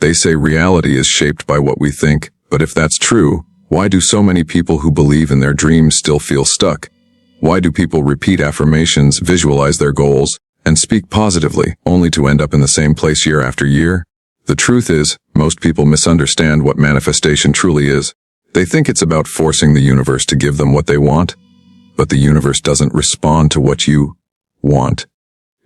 They say reality is shaped by what we think, but if that's true, why do so many people who believe in their dreams still feel stuck? Why do people repeat affirmations, visualize their goals, and speak positively, only to end up in the same place year after year? The truth is, most people misunderstand what manifestation truly is. They think it's about forcing the universe to give them what they want, but the universe doesn't respond to what you want.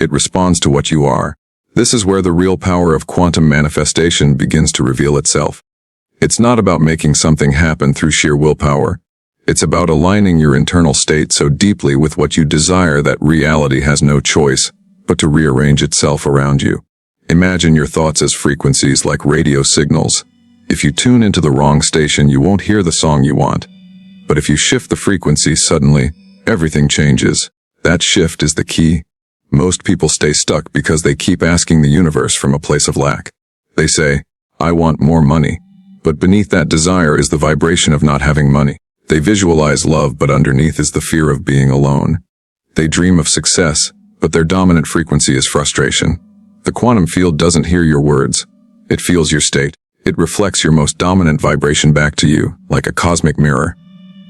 It responds to what you are. This is where the real power of quantum manifestation begins to reveal itself. It's not about making something happen through sheer willpower. It's about aligning your internal state so deeply with what you desire that reality has no choice but to rearrange itself around you. Imagine your thoughts as frequencies like radio signals. If you tune into the wrong station, you won't hear the song you want. But if you shift the frequency, suddenly, everything changes. That shift is the key. Most people stay stuck because they keep asking the universe from a place of lack. They say, I want more money. But beneath that desire is the vibration of not having money. They visualize love, but underneath is the fear of being alone. They dream of success, but their dominant frequency is frustration. The quantum field doesn't hear your words. It feels your state. It reflects your most dominant vibration back to you, like a cosmic mirror.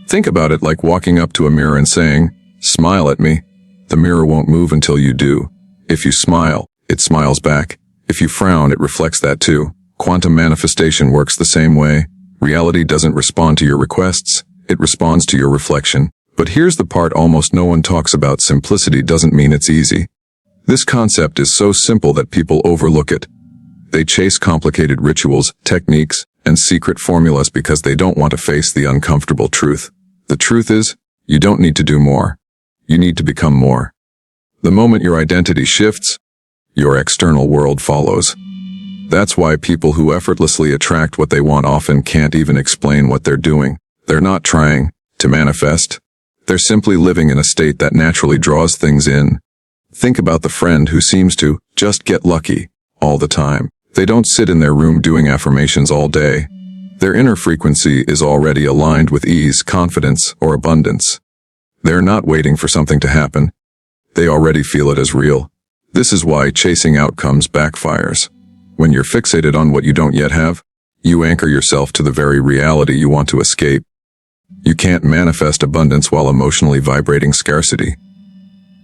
Think about it like walking up to a mirror and saying, smile at me. The mirror won't move until you do. If you smile, it smiles back. If you frown, it reflects that too. Quantum manifestation works the same way. Reality doesn't respond to your requests. It responds to your reflection. But here's the part almost no one talks about. Simplicity doesn't mean it's easy. This concept is so simple that people overlook it. They chase complicated rituals, techniques, and secret formulas because they don't want to face the uncomfortable truth. The truth is, you don't need to do more. You need to become more. The moment your identity shifts, your external world follows. That's why people who effortlessly attract what they want often can't even explain what they're doing. They're not trying to manifest. They're simply living in a state that naturally draws things in. Think about the friend who seems to just get lucky all the time. They don't sit in their room doing affirmations all day. Their inner frequency is already aligned with ease, confidence, or abundance. They're not waiting for something to happen. They already feel it as real. This is why chasing outcomes backfires. When you're fixated on what you don't yet have, you anchor yourself to the very reality you want to escape. You can't manifest abundance while emotionally vibrating scarcity.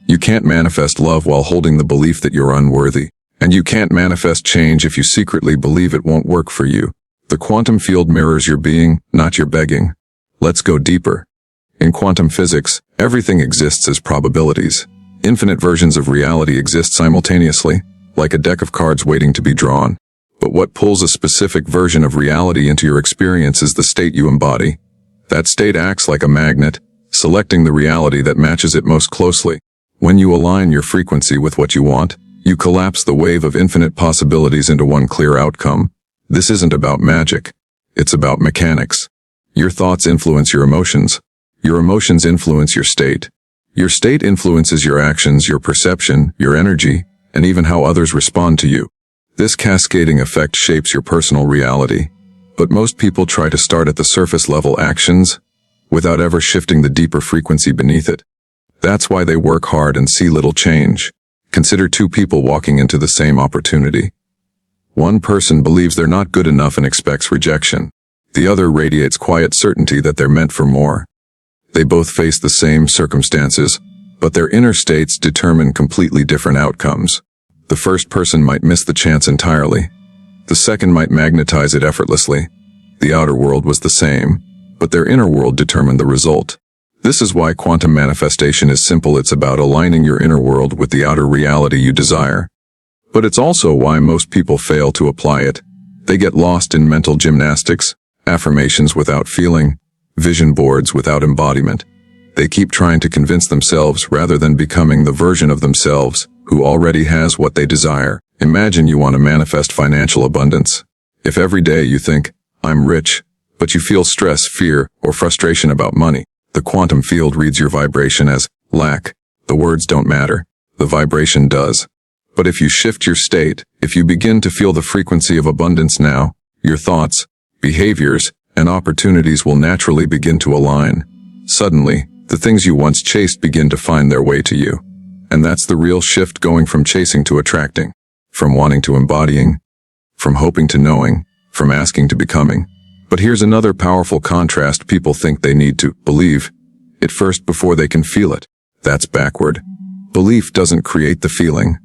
You can't manifest love while holding the belief that you're unworthy. And you can't manifest change if you secretly believe it won't work for you. The quantum field mirrors your being, not your begging. Let's go deeper. In quantum physics, everything exists as probabilities. Infinite versions of reality exist simultaneously, like a deck of cards waiting to be drawn. But what pulls a specific version of reality into your experience is the state you embody. That state acts like a magnet, selecting the reality that matches it most closely. When you align your frequency with what you want, you collapse the wave of infinite possibilities into one clear outcome. This isn't about magic. It's about mechanics. Your thoughts influence your emotions. Your emotions influence your state. Your state influences your actions, your perception, your energy, and even how others respond to you. This cascading effect shapes your personal reality. But most people try to start at the surface level actions without ever shifting the deeper frequency beneath it. That's why they work hard and see little change. Consider two people walking into the same opportunity. One person believes they're not good enough and expects rejection. The other radiates quiet certainty that they're meant for more. They both face the same circumstances, but their inner states determine completely different outcomes. The first person might miss the chance entirely. The second might magnetize it effortlessly. The outer world was the same, but their inner world determined the result. This is why quantum manifestation is simple. It's about aligning your inner world with the outer reality you desire. But it's also why most people fail to apply it. They get lost in mental gymnastics, affirmations without feeling, vision boards without embodiment. They keep trying to convince themselves rather than becoming the version of themselves who already has what they desire. Imagine you want to manifest financial abundance. If every day you think, I'm rich, but you feel stress, fear, or frustration about money, the quantum field reads your vibration as lack. The words don't matter. The vibration does. But if you shift your state, if you begin to feel the frequency of abundance now, your thoughts, behaviors, and opportunities will naturally begin to align. Suddenly, the things you once chased begin to find their way to you. And that's the real shift, going from chasing to attracting, from wanting to embodying, from hoping to knowing, from asking to becoming. But here's another powerful contrast. People think they need to believe it first before they can feel it. That's backward. Belief doesn't create the feeling.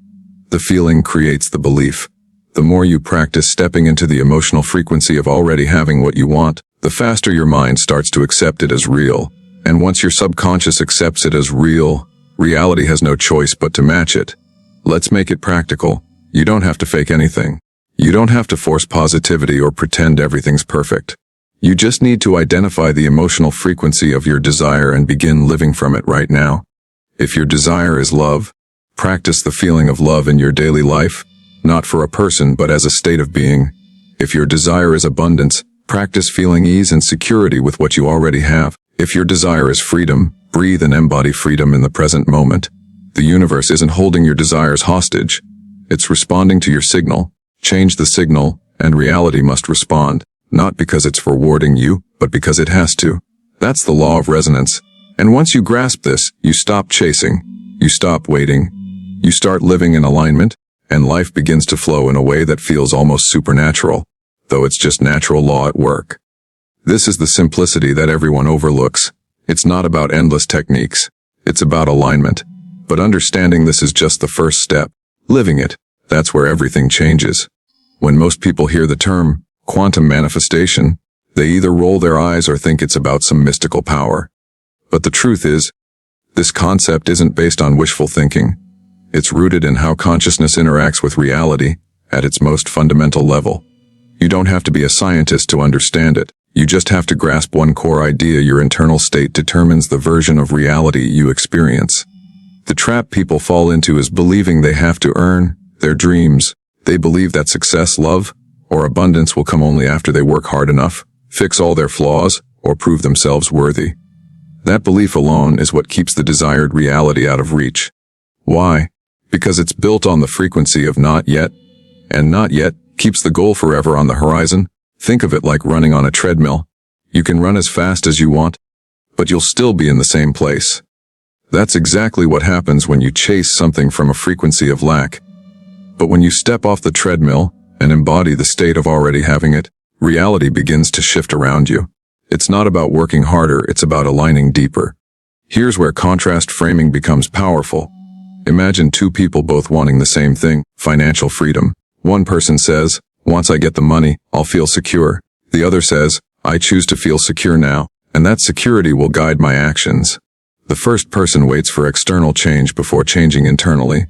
The feeling creates the belief. The more you practice stepping into the emotional frequency of already having what you want, the faster your mind starts to accept it as real. And once your subconscious accepts it as real, reality has no choice but to match it. Let's make it practical. You don't have to fake anything. You don't have to force positivity or pretend everything's perfect. You just need to identify the emotional frequency of your desire and begin living from it right now. If your desire is love, practice the feeling of love in your daily life, not for a person but as a state of being. If your desire is abundance, practice feeling ease and security with what you already have. If your desire is freedom, breathe and embody freedom in the present moment. The universe isn't holding your desires hostage. It's responding to your signal. Change the signal, and reality must respond, not because it's rewarding you, but because it has to. That's the law of resonance. And once you grasp this, you stop chasing. You stop waiting. You start living in alignment, and life begins to flow in a way that feels almost supernatural, though it's just natural law at work. This is the simplicity that everyone overlooks. It's not about endless techniques. It's about alignment. But understanding this is just the first step. Living it, that's where everything changes. When most people hear the term quantum manifestation, they either roll their eyes or think it's about some mystical power. But the truth is, this concept isn't based on wishful thinking. It's rooted in how consciousness interacts with reality at its most fundamental level. You don't have to be a scientist to understand it. You just have to grasp one core idea: your internal state determines the version of reality you experience. The trap people fall into is believing they have to earn their dreams. They believe that success, love, or abundance will come only after they work hard enough, fix all their flaws, or prove themselves worthy. That belief alone is what keeps the desired reality out of reach. Why? Because it's built on the frequency of not yet, and not yet keeps the goal forever on the horizon. Think of it like running on a treadmill. You can run as fast as you want, but you'll still be in the same place. That's exactly what happens when you chase something from a frequency of lack. But when you step off the treadmill and embody the state of already having it, reality begins to shift around you. It's not about working harder, it's about aligning deeper. Here's where contrast framing becomes powerful. Imagine two people both wanting the same thing, financial freedom. One person says, "Once I get the money, I'll feel secure." The other says, "I choose to feel secure now, and that security will guide my actions." The first person waits for external change before changing internally.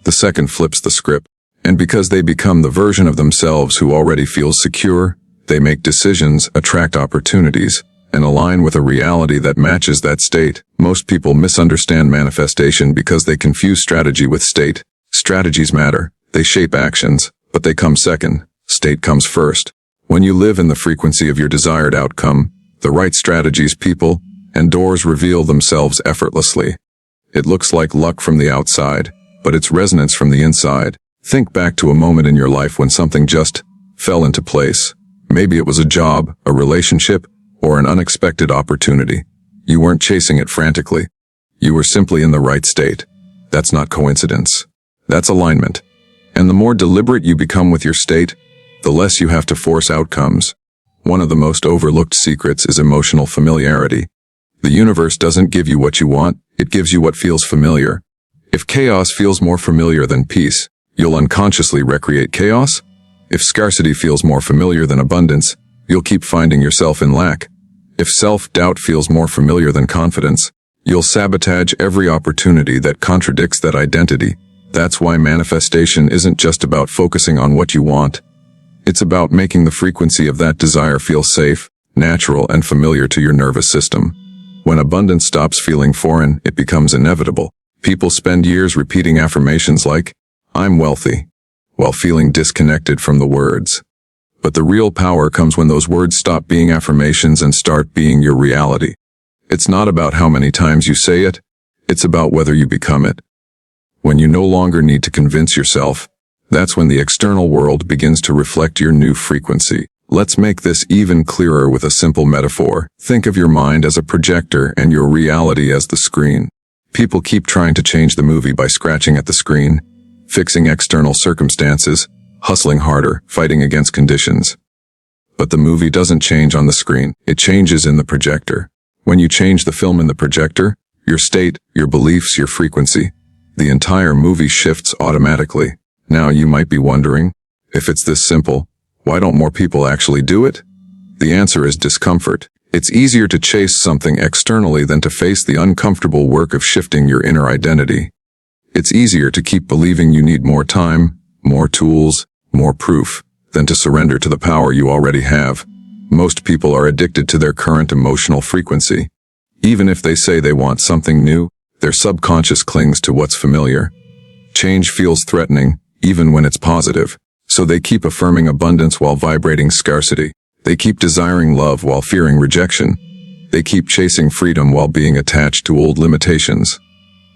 The second flips the script. And because they become the version of themselves who already feels secure, they make decisions, attract opportunities, and align with a reality that matches that state. Most people misunderstand manifestation because they confuse strategy with state. Strategies matter. They shape actions, but they come second. State comes first. When you live in the frequency of your desired outcome, the right strategies, people, and doors reveal themselves effortlessly. It looks like luck from the outside, but it's resonance from the inside. Think back to a moment in your life when something just fell into place. Maybe it was a job, a relationship, or an unexpected opportunity. You weren't chasing it frantically. You were simply in the right state. That's not coincidence. That's alignment. And the more deliberate you become with your state, the less you have to force outcomes. One of the most overlooked secrets is emotional familiarity. The universe doesn't give you what you want, it gives you what feels familiar. If chaos feels more familiar than peace, you'll unconsciously recreate chaos. If scarcity feels more familiar than abundance, you'll keep finding yourself in lack. If self-doubt feels more familiar than confidence, you'll sabotage every opportunity that contradicts that identity. That's why manifestation isn't just about focusing on what you want. It's about making the frequency of that desire feel safe, natural, and familiar to your nervous system. When abundance stops feeling foreign, it becomes inevitable. People spend years repeating affirmations like, "I'm wealthy," while feeling disconnected from the words. But the real power comes when those words stop being affirmations and start being your reality. It's not about how many times you say it, it's about whether you become it. When you no longer need to convince yourself, that's when the external world begins to reflect your new frequency. Let's make this even clearer with a simple metaphor. Think of your mind as a projector and your reality as the screen. People keep trying to change the movie by scratching at the screen, fixing external circumstances, hustling harder, fighting against conditions. But the movie doesn't change on the screen, it changes in the projector. When you change the film in the projector, your state, your beliefs, your frequency, the entire movie shifts automatically. Now you might be wondering, if it's this simple, why don't more people actually do it? The answer is discomfort. It's easier to chase something externally than to face the uncomfortable work of shifting your inner identity. It's easier to keep believing you need more time, more tools, more proof, than to surrender to the power you already have. Most people are addicted to their current emotional frequency. Even if they say they want something new, their subconscious clings to what's familiar. Change feels threatening, even when it's positive. So they keep affirming abundance while vibrating scarcity. They keep desiring love while fearing rejection. They keep chasing freedom while being attached to old limitations.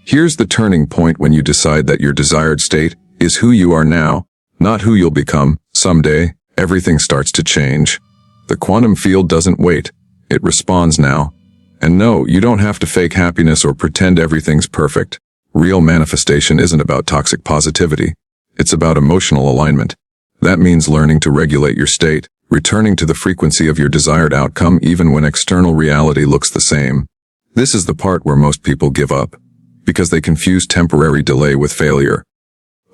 Here's the turning point when you decide that your desired state is who you are now, not who you'll become someday. Everything starts to change. The quantum field doesn't wait. It responds now. And no, you don't have to fake happiness or pretend everything's perfect. Real manifestation isn't about toxic positivity. It's about emotional alignment. That means learning to regulate your state, returning to the frequency of your desired outcome even when external reality looks the same. This is the part where most people give up, because they confuse temporary delay with failure.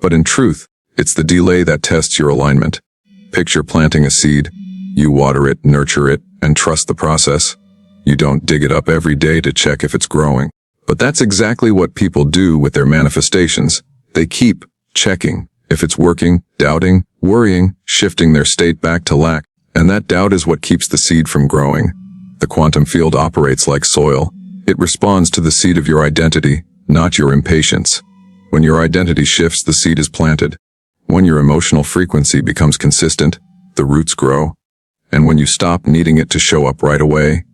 But in truth, it's the delay that tests your alignment. Picture planting a seed. You water it, nurture it, and trust the process. You don't dig it up every day to check if it's growing. But that's exactly what people do with their manifestations. They keep checking if it's working, doubting, worrying, shifting their state back to lack, and that doubt is what keeps the seed from growing. The quantum field operates like soil. It responds to the seed of your identity, not your impatience. When your identity shifts, the seed is planted. When your emotional frequency becomes consistent, the roots grow. And when you stop needing it to show up right away,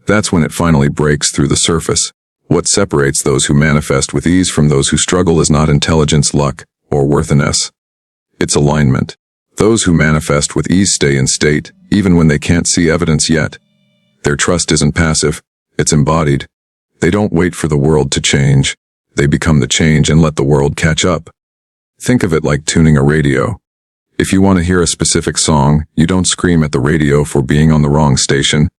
that's when it finally breaks through the surface. What separates those who manifest with ease from those who struggle is not intelligence, luck, or worthiness. It's alignment. Those who manifest with ease stay in state, even when they can't see evidence yet. Their trust isn't passive, it's embodied. They don't wait for the world to change. They become the change and let the world catch up. Think of it like tuning a radio. If you want to hear a specific song, you don't scream at the radio for being on the wrong station.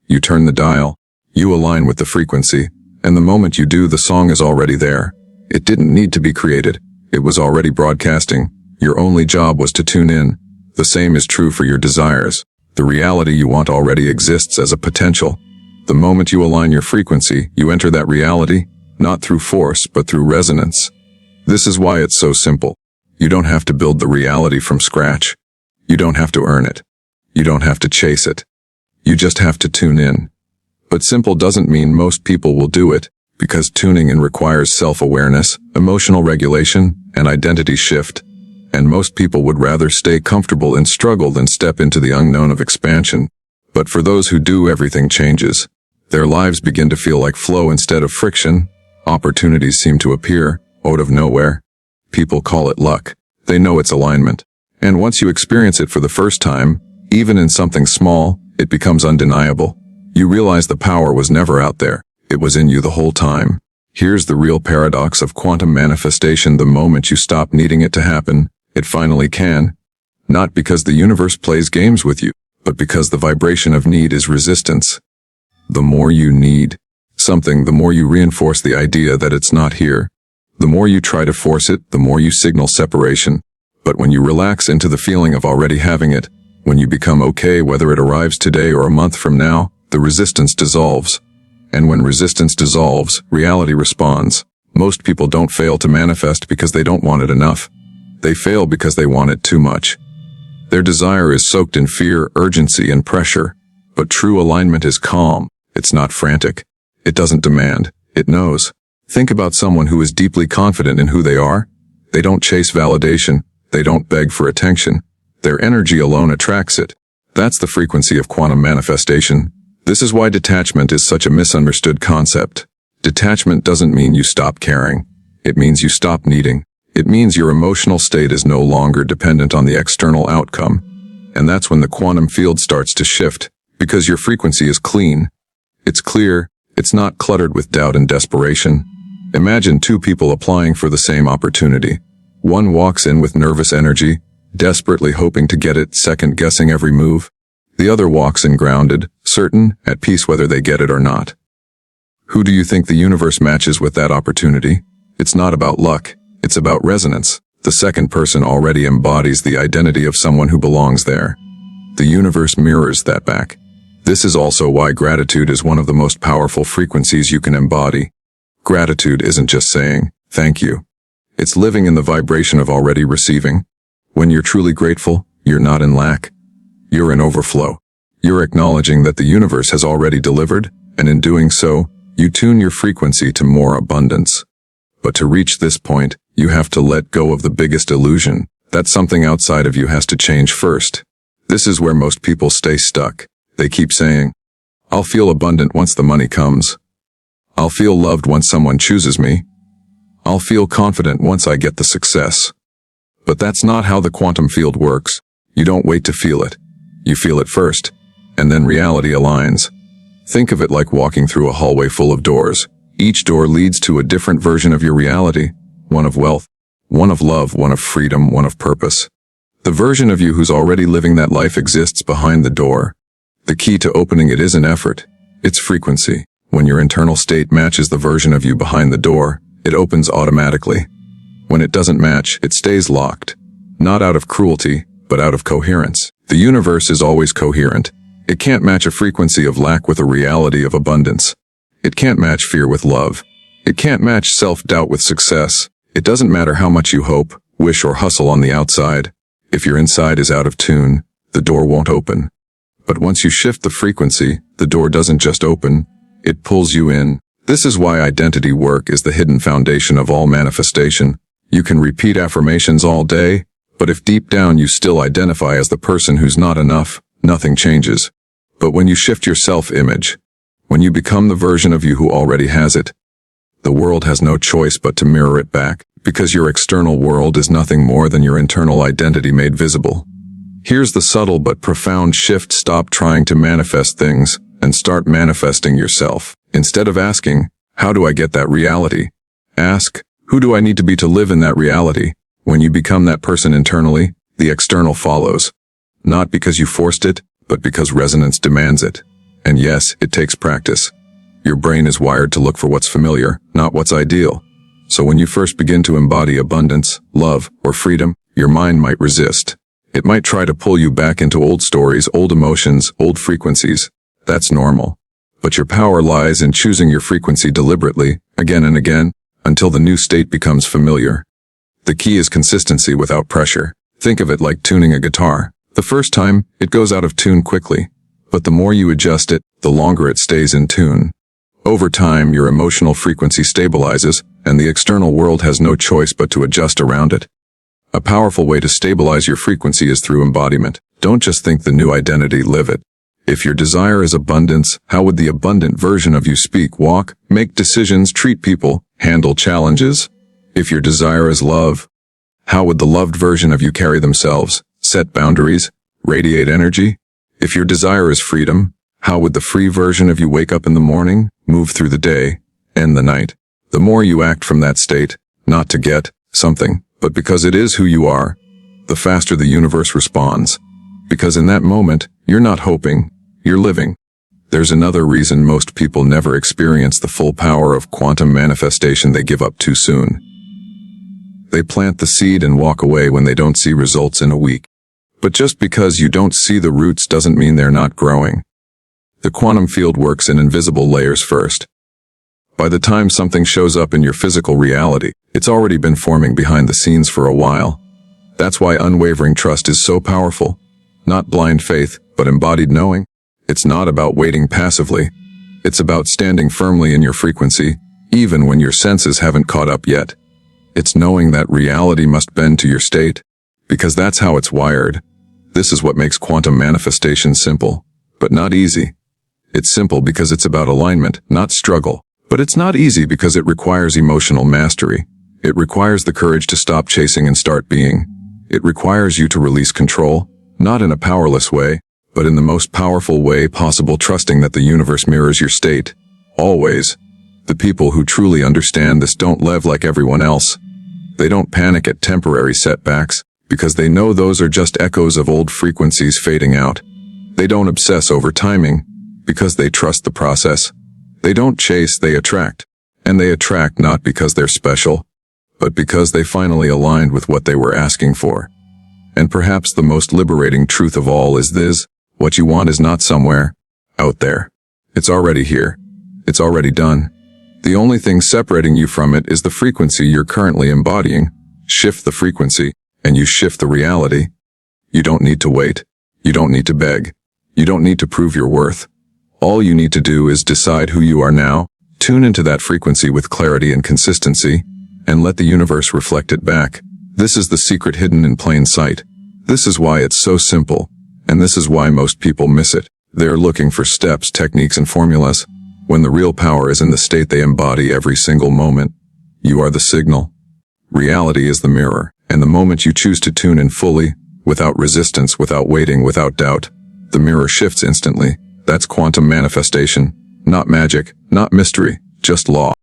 You turn the dial, you align with the frequency, and the moment you do, the song is already there. It didn't need to be created. It was already broadcasting. Your only job was to tune in. The same is true for your desires. The reality you want already exists as a potential. The moment you align your frequency, you enter that reality, not through force, but through resonance. This is why it's so simple. You don't have to build the reality from scratch. You don't have to earn it. You don't have to chase it. You just have to tune in. But simple doesn't mean most people will do it, because tuning in requires self-awareness, emotional regulation, and identity shift. And most people would rather stay comfortable in struggle than step into the unknown of expansion. But for those who do, everything changes. Their lives begin to feel like flow instead of friction. Opportunities seem to appear out of nowhere. People call it luck. They know it's alignment. And once you experience it for the first time, even in something small, it becomes undeniable. You realize the power was never out there. It was in you the whole time. Here's the real paradox of quantum manifestation. The moment you stop needing it to happen, it finally can. Not because the universe plays games with you, but because the vibration of need is resistance. The more you need something, the more you reinforce the idea that it's not here. The more you try to force it, the more you signal separation. But when you relax into the feeling of already having it, when you become okay whether it arrives today or a month from now, the resistance dissolves. And when resistance dissolves, reality responds. Most people don't fail to manifest because they don't want it enough. They fail because they want it too much. Their desire is soaked in fear, urgency, and pressure. But true alignment is calm. It's not frantic. It doesn't demand. It knows. Think about someone who is deeply confident in who they are. They don't chase validation. They don't beg for attention. Their energy alone attracts it. That's the frequency of quantum manifestation. This is why detachment is such a misunderstood concept. Detachment doesn't mean you stop caring. It means you stop needing. It means your emotional state is no longer dependent on the external outcome. And that's when the quantum field starts to shift, because your frequency is clean. It's clear. It's not cluttered with doubt and desperation. Imagine two people applying for the same opportunity. One walks in with nervous energy. desperately hoping to get it, second-guessing every move. The other walks in grounded, certain, at peace whether they get it or not. Who do you think the universe matches with that opportunity? It's not about luck, it's about resonance. The second person already embodies the identity of someone who belongs there. The universe mirrors that back. This is also why gratitude is one of the most powerful frequencies you can embody. Gratitude isn't just saying, thank you. It's living in the vibration of already receiving. When you're truly grateful, you're not in lack. You're in overflow. You're acknowledging that the universe has already delivered, and in doing so, you tune your frequency to more abundance. But to reach this point, you have to let go of the biggest illusion, that something outside of you has to change first. This is where most people stay stuck. They keep saying, I'll feel abundant once the money comes. I'll feel loved once someone chooses me. I'll feel confident once I get the success. But that's not how the quantum field works. You don't wait to feel it. You feel it first, and then reality aligns. Think of it like walking through a hallway full of doors. Each door leads to a different version of your reality, one of wealth, one of love, one of freedom, one of purpose. The version of you who's already living that life exists behind the door. The key to opening it isn't effort, it's frequency. When your internal state matches the version of you behind the door, it opens automatically. When it doesn't match, it stays locked. Not out of cruelty, but out of coherence. The universe is always coherent. It can't match a frequency of lack with a reality of abundance. It can't match fear with love. It can't match self-doubt with success. It doesn't matter how much you hope, wish, or hustle on the outside. If your inside is out of tune, the door won't open. But once you shift the frequency, the door doesn't just open, it pulls you in. This is why identity work is the hidden foundation of all manifestation. You can repeat affirmations all day, but if deep down you still identify as the person who's not enough, nothing changes. But when you shift your self-image, when you become the version of you who already has it, the world has no choice but to mirror it back, because your external world is nothing more than your internal identity made visible. Here's the subtle but profound shift: stop trying to manifest things, and start manifesting yourself. Instead of asking, how do I get that reality? Ask, who do I need to be to live in that reality? When you become that person internally, the external follows. Not because you forced it, but because resonance demands it. And yes, it takes practice. Your brain is wired to look for what's familiar, not what's ideal. So when you first begin to embody abundance, love, or freedom, your mind might resist. It might try to pull you back into old stories, old emotions, old frequencies. That's normal. But your power lies in choosing your frequency deliberately, again and again, until the new state becomes familiar. The key is consistency without pressure. Think of it like tuning a guitar. The first time, it goes out of tune quickly. But the more you adjust it, the longer it stays in tune. Over time, your emotional frequency stabilizes, and the external world has no choice but to adjust around it. A powerful way to stabilize your frequency is through embodiment. Don't just think the new identity, live it. If your desire is abundance, how would the abundant version of you speak, walk, make decisions, treat people, handle challenges? If your desire is love, how would the loved version of you carry themselves, set boundaries, radiate energy? If your desire is freedom, how would the free version of you wake up in the morning, move through the day, end the night? The more you act from that state, not to get something, but because it is who you are, the faster the universe responds. Because in that moment, you're not hoping, you're living. There's another reason most people never experience the full power of quantum manifestation: they give up too soon. They plant the seed and walk away when they don't see results in a week. But just because you don't see the roots doesn't mean they're not growing. The quantum field works in invisible layers first. By the time something shows up in your physical reality, it's already been forming behind the scenes for a while. That's why unwavering trust is so powerful. Not blind faith, but embodied knowing. It's not about waiting passively. It's about standing firmly in your frequency, even when your senses haven't caught up yet. It's knowing that reality must bend to your state, because that's how it's wired. This is what makes quantum manifestation simple, but not easy. It's simple because it's about alignment, not struggle. But it's not easy because it requires emotional mastery. It requires the courage to stop chasing and start being. It requires you to release control, not in a powerless way, but in the most powerful way possible, trusting that the universe mirrors your state. Always. The people who truly understand this don't live like everyone else. They don't panic at temporary setbacks, because they know those are just echoes of old frequencies fading out. They don't obsess over timing, because they trust the process. They don't chase, they attract. And they attract not because they're special, but because they finally aligned with what they were asking for. And perhaps the most liberating truth of all is this: what you want is not somewhere out there. It's already here. It's already done. The only thing separating you from it is the frequency you're currently embodying. Shift the frequency, and you shift the reality. You don't need to wait. You don't need to beg. You don't need to prove your worth. All you need to do is decide who you are now, tune into that frequency with clarity and consistency, and let the universe reflect it back. This is the secret hidden in plain sight. This is why it's so simple, and this is why most people miss it. They're looking for steps, techniques, and formulas, when the real power is in the state they embody every single moment. You are the signal. Reality is the mirror, and the moment you choose to tune in fully, without resistance, without waiting, without doubt, the mirror shifts instantly. That's quantum manifestation. Not magic, not mystery, just law.